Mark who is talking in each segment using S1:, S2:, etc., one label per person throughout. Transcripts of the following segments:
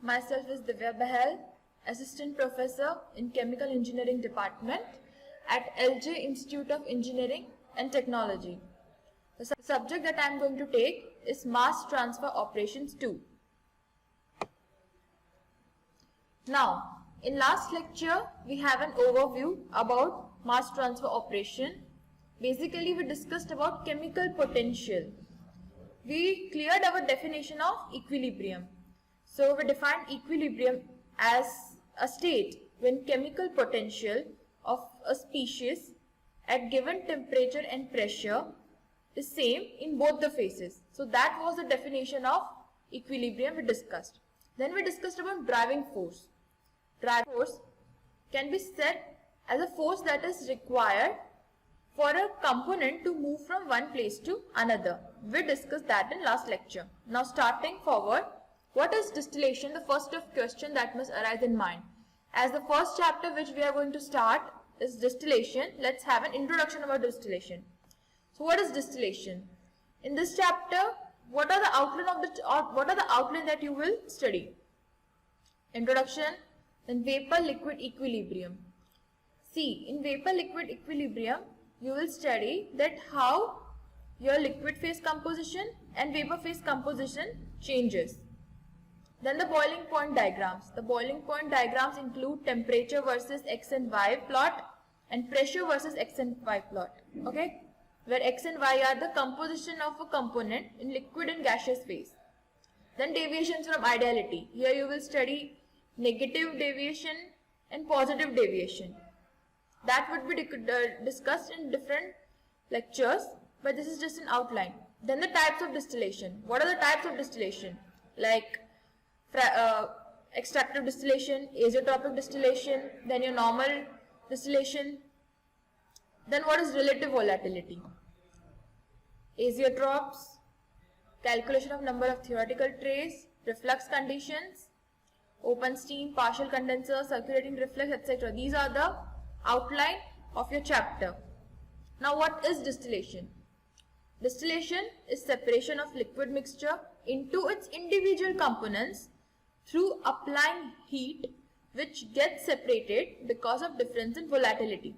S1: Myself is Divya Bahal, Assistant Professor in Chemical Engineering Department at LJ Institute of Engineering and Technology. The subject that I am going to take is Mass Transfer Operations 2. Now, in last lecture, we have an overview about mass transfer operation. Basically, we discussed about chemical potential. We cleared our definition of equilibrium. So, we defined equilibrium as a state when chemical potential of a species at given temperature and pressure is same in both the phases. So, that was the definition of equilibrium we discussed. Then we discussed about driving force. Driving force can be said as a force that is required for a component to move from one place to another. We discussed that in last lecture. Now starting forward, what is distillation? The first of question that must arise in mind. As the first chapter which we are going to start is distillation, let's have an introduction about distillation. So what is distillation? In this chapter, what are the outline that you will study? Introduction, then vapor liquid equilibrium. See, in vapor liquid equilibrium, you will study that how your liquid phase composition and vapor phase composition changes. Then the boiling point diagrams. The boiling point diagrams include temperature versus x and y plot and pressure versus x and y plot. Okay, where x and y are the composition of a component in liquid and gaseous phase. Then deviations from ideality. Here you will study negative deviation and positive deviation. That would be discussed in different lectures, but this is just an outline. Then the types of distillation. What are the types of distillation? Like extractive distillation, azeotropic distillation, then your normal distillation. Then what is relative volatility? Azeotropes, calculation of number of theoretical trace, reflux conditions, open steam, partial condenser, circulating reflux, etc. These are the outline of your chapter. Now what is distillation? Distillation is separation of liquid mixture into its individual components through applying heat which gets separated because of difference in volatility.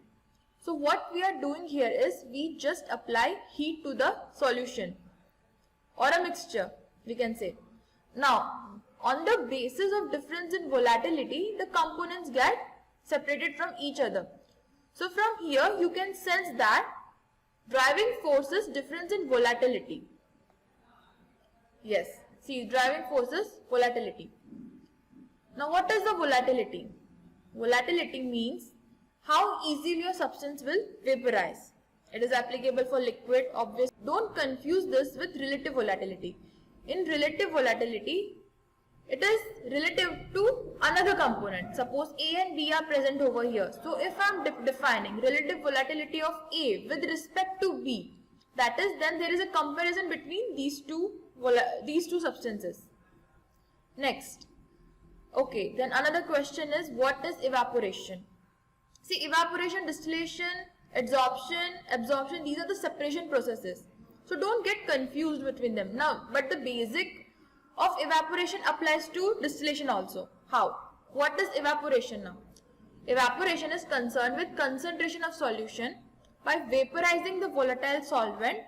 S1: So what we are doing here is we just apply heat to the solution or a mixture, we can say. Now on the basis of difference in volatility, the components get separated from each other. So from here you can sense that driving force is difference in volatility. Yes, see, driving force is volatility. Now what is the volatility? Volatility means how easily your substance will vaporize. It is applicable for liquid, obviously. Don't confuse this with relative volatility. In relative volatility, it is relative to another component. Suppose A and B are present over here. So if I am defining relative volatility of A with respect to B, that is, then there is a comparison between these two substances. Next. Okay, then another question is, what is evaporation? See, evaporation, distillation, absorption, these are the separation processes. So don't get confused between them. Now, but the basic of evaporation applies to distillation also. How? What is evaporation now? Evaporation is concerned with concentration of solution by vaporizing the volatile solvent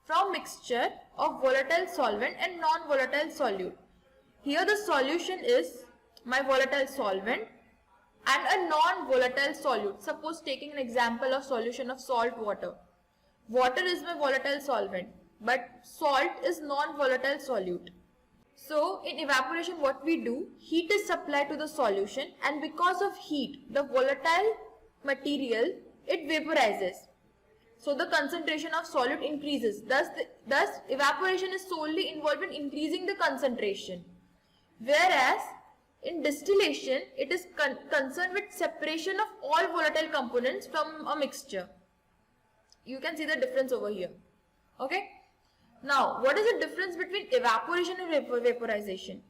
S1: from mixture of volatile solvent and non-volatile solute. Here the solution is my volatile solvent and a non-volatile solute. Suppose taking an example of solution of salt water. Water is my volatile solvent, but salt is non-volatile solute. So in evaporation what we do, heat is supplied to the solution, and because of heat, the volatile material, it vaporizes. So the concentration of solute increases. Thus evaporation is solely involved in increasing the concentration. Whereas in distillation, it is concerned with separation of all volatile components from a mixture. You can see the difference over here. Okay. Now, what is the difference between evaporation and vaporization?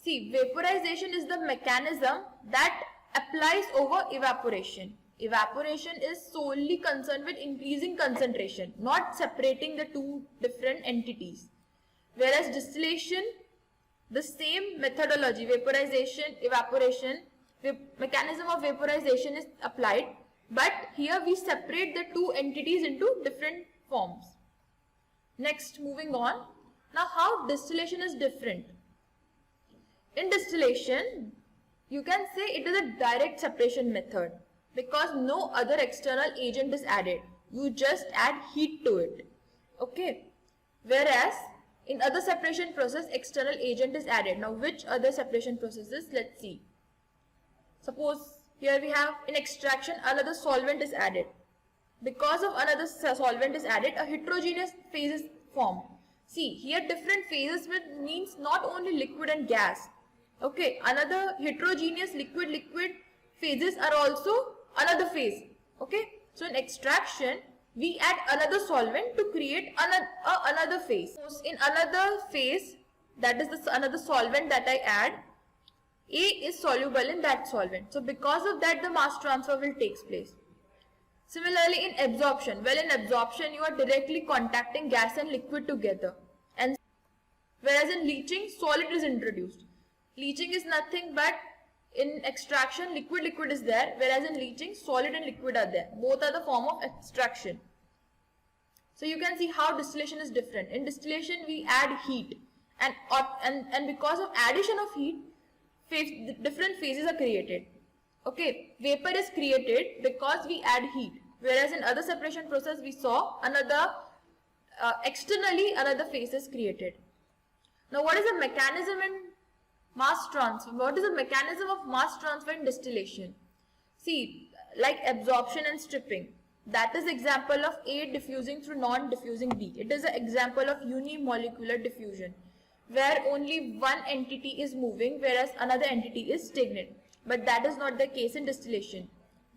S1: See, vaporization is the mechanism that applies over evaporation. Evaporation is solely concerned with increasing concentration, not separating the two different entities. Whereas distillation the same methodology, vaporization, evaporation, mechanism of vaporization is applied, but here we separate the two entities into different forms. Next, moving on. Now, how distillation is different? In distillation, you can say it is a direct separation method because no other external agent is added. You just add heat to it. Okay. Whereas in other separation process, external agent is added. Now, which other separation processes? Let's see. Suppose here we have in extraction another solvent is added. Because of another solvent is added, a heterogeneous phase is formed. See, here different phases means not only liquid and gas. Okay, another heterogeneous liquid phases are also another phase. Okay, so in extraction, we add another solvent to create another phase. In another phase, that is another solvent that I add, A is soluble in that solvent. So because of that, the mass transfer will take place. Similarly, in absorption, well, in absorption, you are directly contacting gas and liquid together. And whereas in leaching, solid is introduced. Leaching is nothing but in extraction, liquid is there, whereas in leaching, solid and liquid are there. Both are the form of extraction. So you can see how distillation is different. In distillation, we add heat, and because of addition of heat, different phases are created. Okay, vapor is created because we add heat, whereas in other separation process, we saw another externally another phase is created. Now, what is the mechanism in mass transfer? What is the mechanism of mass transfer in distillation? See, like absorption and stripping. That is example of A diffusing through non-diffusing B. It is an example of unimolecular diffusion, where only one entity is moving, whereas another entity is stagnant. But that is not the case in distillation.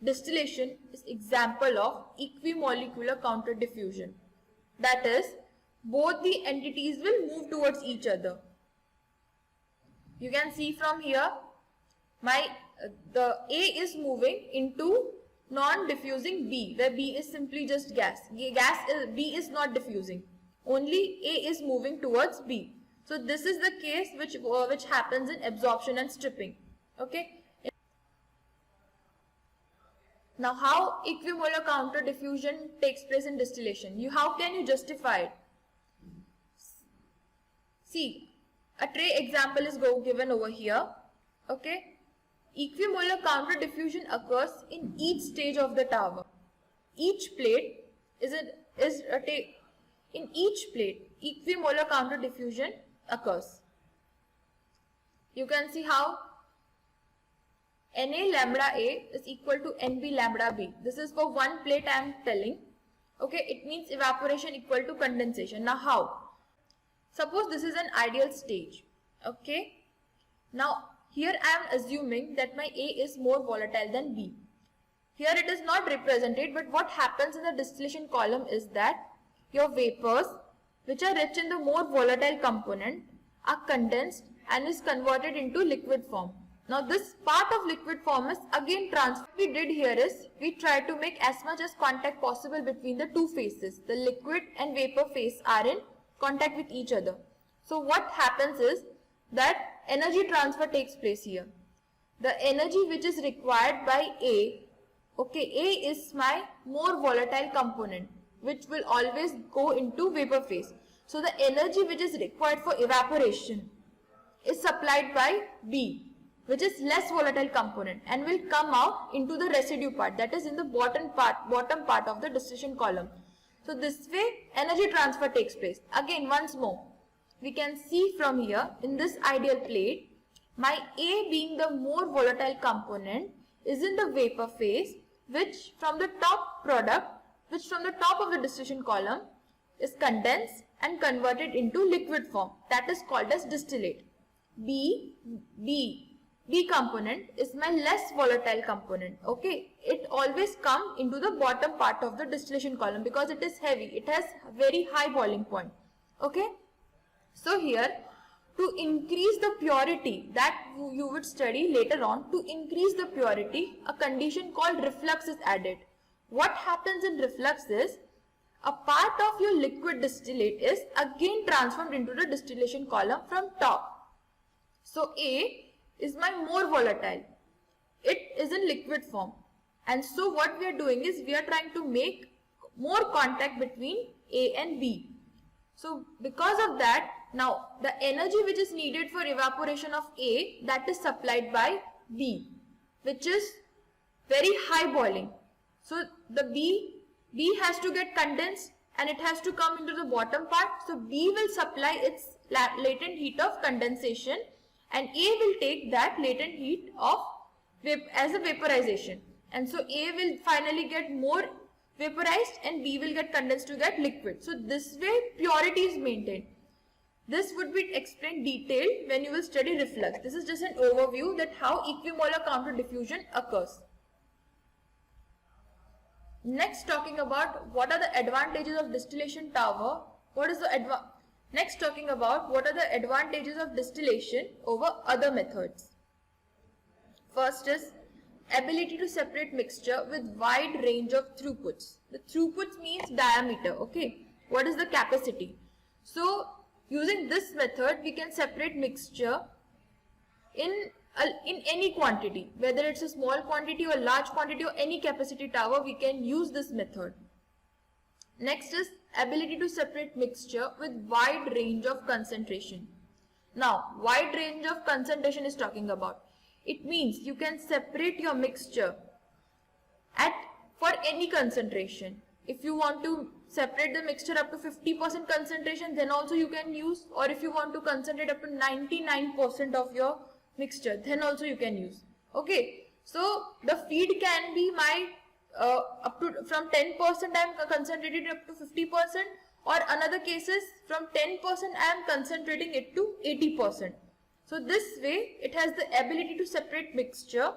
S1: Distillation is example of equimolecular counter diffusion. That is, both the entities will move towards each other. You can see from here, the A is moving into non-diffusing B, where B is simply just gas. B is not diffusing. Only A is moving towards B. So this is the case which happens in absorption and stripping. Okay. Now, how equimolar counter diffusion takes place in distillation? How can you justify it? See, a tray example is given over here. Okay. Equimolar counter diffusion occurs in each stage of the tower. Each plate in each plate, equimolar counter diffusion occurs. You can see how Na lambda A is equal to Nb lambda B. This is for one plate I am telling. Okay, it means evaporation equal to condensation. Now how? Suppose this is an ideal stage. Okay. Now here I am assuming that my A is more volatile than B. Here it is not represented, but what happens in the distillation column is that your vapors, which are rich in the more volatile component, are condensed and is converted into liquid form. Now this part of liquid form is again transferred. What we did here is we tried to make as much as contact possible between the two phases. The liquid and vapor phase are in contact with each other. So what happens is that energy transfer takes place here. The energy which is required by A, okay, A is my more volatile component, which will always go into vapor phase. So the energy which is required for evaporation is supplied by B, which is less volatile component, and will come out into the residue part, that is in the bottom part of the distillation column. So this way energy transfer takes place. Again, once more, we can see from here in this ideal plate, my A being the more volatile component is in the vapor phase, which from the top of the distillation column is condensed and converted into liquid form. That is called as distillate. B component is my less volatile component. Okay, it always comes into the bottom part of the distillation column because it is heavy. It has very high boiling point. Okay. So here, to increase the purity that you would study later on, to increase the purity, a condition called reflux is added. What happens in reflux is, a part of your liquid distillate is again transformed into the distillation column from top. So A is my more volatile. It is in liquid form. And so what we are doing is we are trying to make more contact between A and B. So because of that, now the energy which is needed for evaporation of A, that is supplied by B, which is very high boiling. So the B has to get condensed and it has to come into the bottom part. So B will supply its latent heat of condensation and A will take that latent heat of as a vaporization. And so A will finally get more vaporized and B will get condensed to get liquid. So this way purity is maintained. This would be explained detailed when you will study reflux. This is just an overview that how equimolar counter diffusion occurs. Next, talking about what are the advantages of distillation tower. Next, talking about what are the advantages of distillation over other methods. First is ability to separate mixture with wide range of throughputs. The throughputs means diameter. Okay, what is the capacity? So using this method, we can separate mixture in any quantity, whether it's a small quantity or large quantity or any capacity tower, we can use this method. Next is ability to separate mixture with wide range of concentration. Now, wide range of concentration is talking about. It means you can separate your mixture for any concentration. If you want to separate the mixture up to 50% concentration, then also you can use, or if you want to concentrate up to 99% of your mixture, then also you can use. Okay, so the feed can be my from 10% I am concentrating up to 50%, or another cases from 10% I am concentrating it to 80%. So this way it has the ability to separate mixture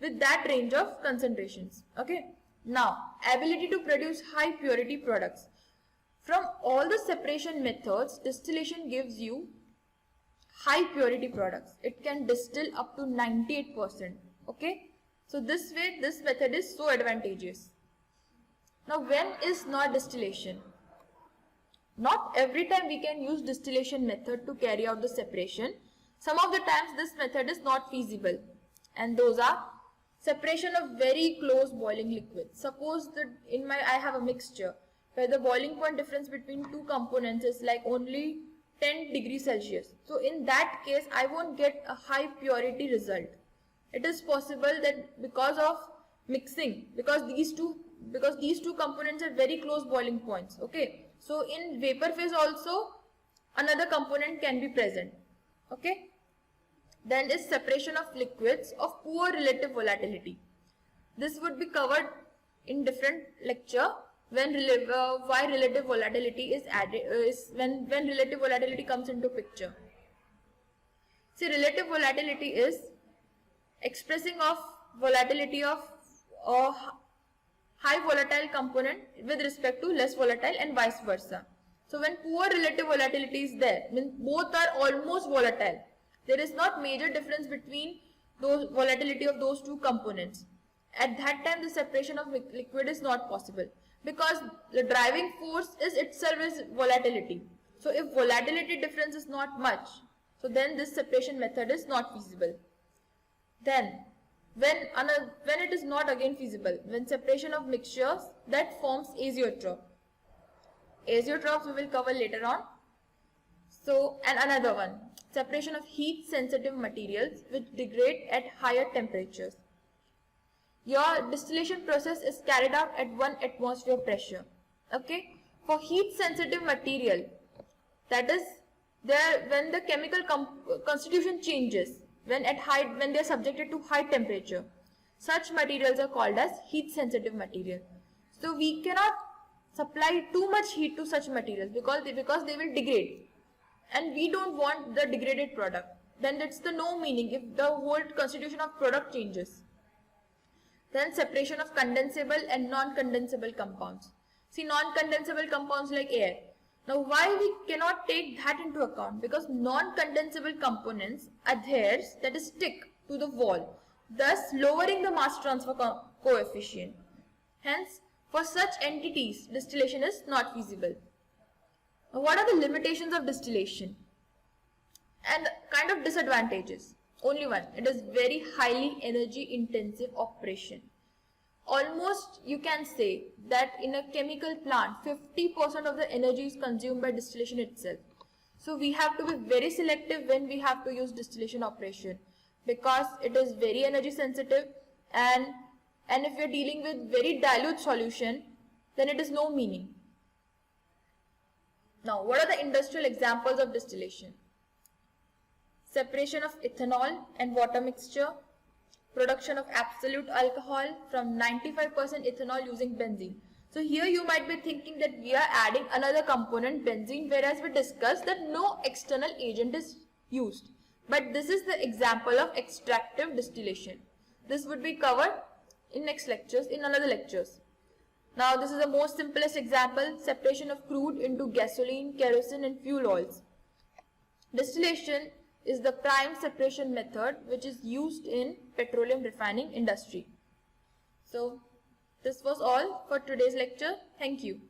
S1: with that range of concentrations. Okay, now ability to produce high purity products. From all the separation methods, distillation gives you high purity products. It can distill up to 98%. Okay, so this way this method is so advantageous. Now when is not distillation? Not every time we can use distillation method to carry out the separation. Some of the times this method is not feasible, and those are separation of very close boiling liquids. Suppose that I have a mixture where the boiling point difference between two components is like only 10 degrees Celsius. So in that case, I won't get a high purity result. It is possible that because of mixing, because these two components have very close boiling points. Okay, so in vapor phase also another component can be present. Okay, then is separation of liquids of poor relative volatility. This would be covered in different lecture when why relative volatility is added, when relative volatility comes into picture. See, relative volatility is expressing of volatility of a high volatile component with respect to less volatile and vice versa. So when poor relative volatility is there, means both are almost volatile. There is not major difference between those volatility of those two components. At that time, the separation of liquid is not possible, because the driving force is itself is volatility. So if volatility difference is not much, so then this separation method is not feasible. Then when it is not again feasible, when separation of mixtures that forms azeotrope. Azeotropes we will cover later on. So, and another one, separation of heat sensitive materials which degrade at higher temperatures. Your distillation process is carried out at 1 atmosphere pressure. Okay, for heat sensitive material, that is there when the chemical constitution changes, when they are subjected to high temperature, such materials are called as heat sensitive material. So we cannot supply too much heat to such materials because they will degrade, and we don't want the degraded product. Then that's the no meaning if the whole constitution of product changes. Then separation of condensable and non-condensable compounds. See, non-condensable compounds like air. Now why we cannot take that into account? Because non-condensable components adheres, that is stick to the wall, thus lowering the mass transfer coefficient. Hence, for such entities, distillation is not feasible. Now, what are the limitations of distillation? And kind of disadvantages, only one, it is very highly energy intensive operation. Almost you can say that in a chemical plant 50% of the energy is consumed by distillation itself. So we have to be very selective when we have to use distillation operation, because it is very energy sensitive, and if we are dealing with very dilute solution, then it is no meaning. Now, what are the industrial examples of distillation? Separation of ethanol and water mixture, production of absolute alcohol from 95% ethanol using benzene. So here you might be thinking that we are adding another component, benzene, whereas we discussed that no external agent is used. But this is the example of extractive distillation. This would be covered in next lectures, in another lectures. Now this is the most simplest example, separation of crude into gasoline, kerosene and fuel oils. Distillation is the prime separation method which is used in petroleum refining industry. So this was all for today's lecture. Thank you.